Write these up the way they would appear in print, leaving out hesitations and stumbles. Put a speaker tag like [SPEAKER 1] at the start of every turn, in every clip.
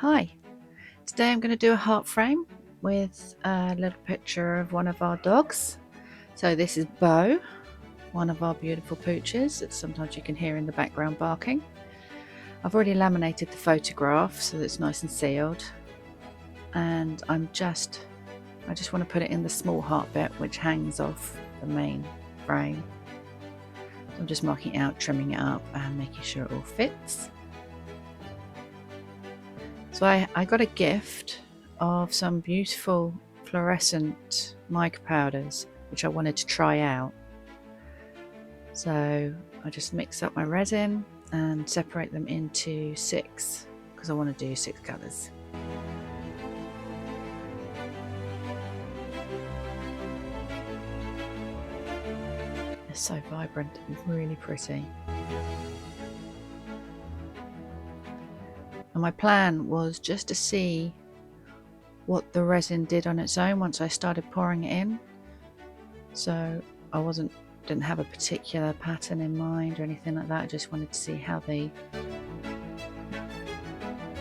[SPEAKER 1] Hi, today I'm going to do a heart frame with a little picture of one of our dogs. So this is Beau, one of our beautiful pooches that sometimes you can hear in the background barking. I've already laminated the photograph so that it's nice and sealed, and I just want to put it in the small heart bit which hangs off the main frame. So I'm just marking it out, trimming it up and making sure it all fits. So I got a gift of some beautiful fluorescent mica powders which I wanted to try out. So I just mix up my resin and separate them into 6 because I want to do 6 colours. They're so vibrant and really pretty. And my plan was just to see what the resin did on its own once I started pouring it in. So I didn't have a particular pattern in mind or anything like that. I just wanted to see how the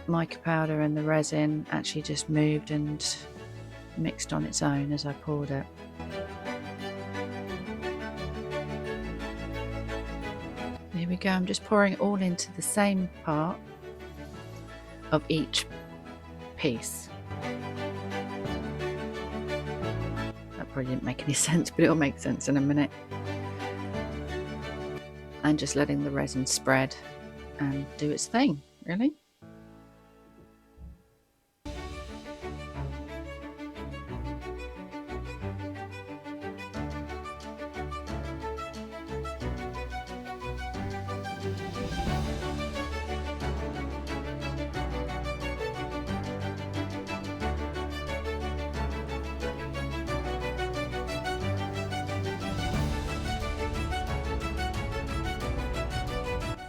[SPEAKER 1] mica powder and the resin actually just moved and mixed on its own as I poured it. Here we go, I'm just pouring it all into the same part of each piece. That probably didn't make any sense, but it'll make sense in a minute. And just letting the resin spread and do its thing, really.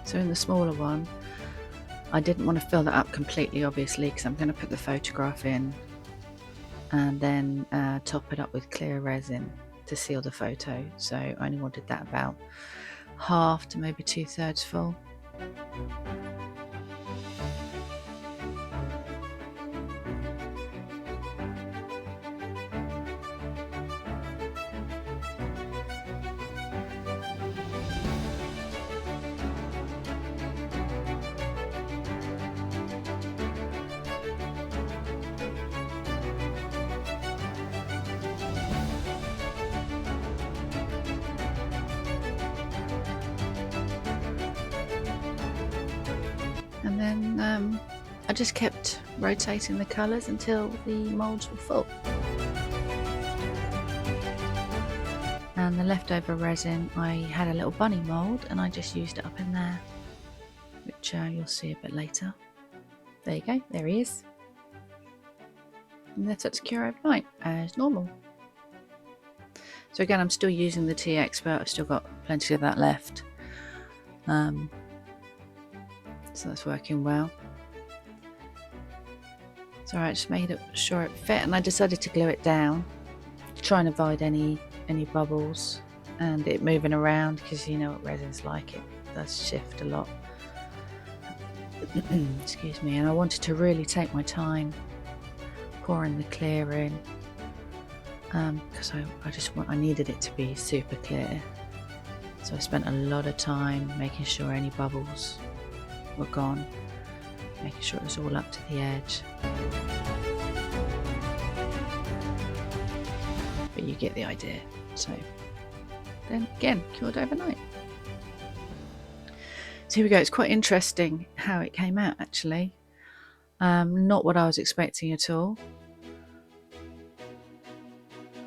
[SPEAKER 1] So in the smaller one, I didn't want to fill that up completely, obviously, because I'm going to put the photograph in and then top it up with clear resin to seal the photo. So I only wanted that about half to maybe 2/3 full. And then I just kept rotating the colours until the moulds were full. And the leftover resin, I had a little bunny mould and I just used it up in there, which you'll see a bit later. There you go, there he is. And they're set to cure overnight as normal. So again, I'm still using the Tea Expert, I've still got plenty of that left. So that's working well. So I just made sure it fit, and I decided to glue it down to try and avoid any bubbles and it moving around, because you know what resin's like, it does shift a lot. Excuse me. And I wanted to really take my time pouring the clear in, because I needed it to be super clear. So I spent a lot of time making sure any bubbles were gone, making sure it was all up to the edge. But you get the idea. So then again, cured overnight. So here we go. It's quite interesting how it came out, actually. Not what I was expecting at all.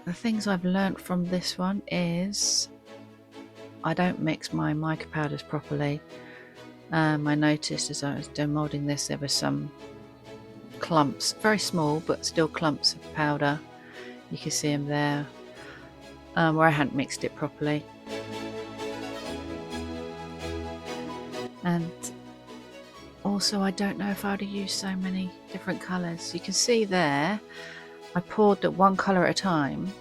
[SPEAKER 1] The things I've learnt from this one is I don't mix my mica powders properly. I noticed as I was demoulding this, there were some clumps, very small but still clumps of powder. You can see them there, where I hadn't mixed it properly. And also, I don't know if I would have used so many different colours. You can see there, I poured one colour at a time,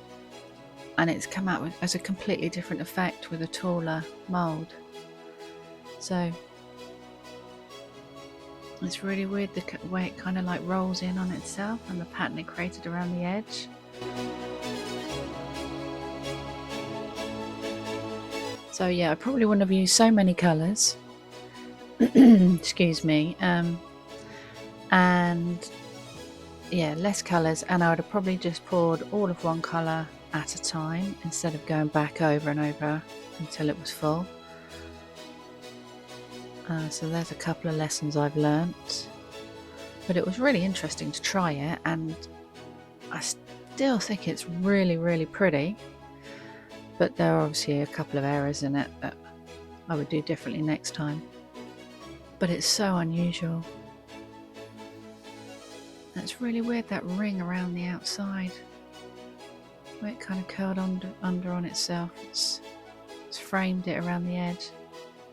[SPEAKER 1] and it's come out as a completely different effect with a taller mould. So It's really weird the way it kind of like rolls in on itself and the pattern it created around the edge. So yeah, I probably wouldn't have used so many colours. Excuse me. And yeah, less colours, and I would have probably just poured all of one colour at a time instead of going back over and over until it was full. So there's a couple of lessons I've learnt, but it was really interesting to try it, and I still think it's really, really pretty, but there are obviously a couple of errors in it that I would do differently next time. But it's so unusual. It's really weird, that ring around the outside, where it kind of curled under on itself. It's framed it around the edge.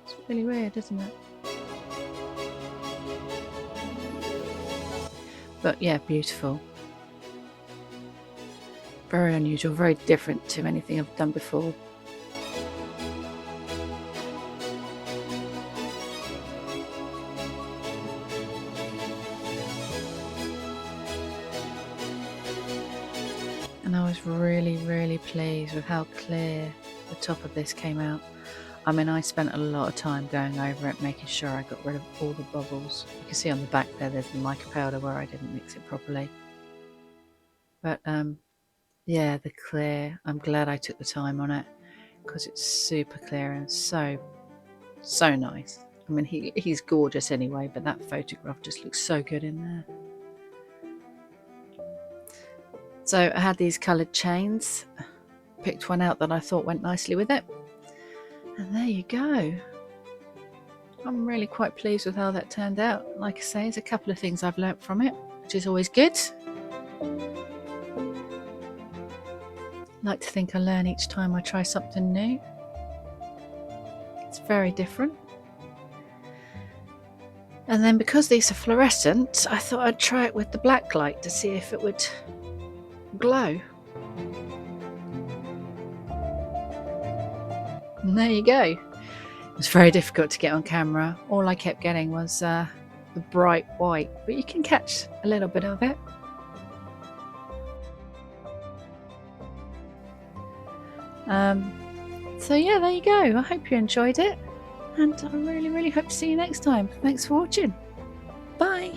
[SPEAKER 1] It's really weird, isn't it? But yeah, beautiful. Very unusual, very different to anything I've done before. And I was really, really pleased with how clear the top of this came out. I mean, I spent a lot of time going over it, making sure I got rid of all the bubbles. You can see on the back there's the mica powder where I didn't mix it properly. But yeah, the clear, I'm glad I took the time on it, because it's super clear and so nice. I mean, he's gorgeous anyway, but that photograph just looks so good in there. So I had these coloured chains, picked one out that I thought went nicely with it, and there you go. I'm really quite pleased with how that turned out. Like I say, there's a couple of things I've learnt from it, which is always good. I like to think I learn each time I try something new. It's very different. And then because these are fluorescent, I thought I'd try it with the black light to see if it would glow. And there you go. It was very difficult to get on camera. All I kept getting was the bright white, but you can catch a little bit of it. So yeah, there you go. I hope you enjoyed it, and I really, really hope to see you next time. Thanks for watching. Bye.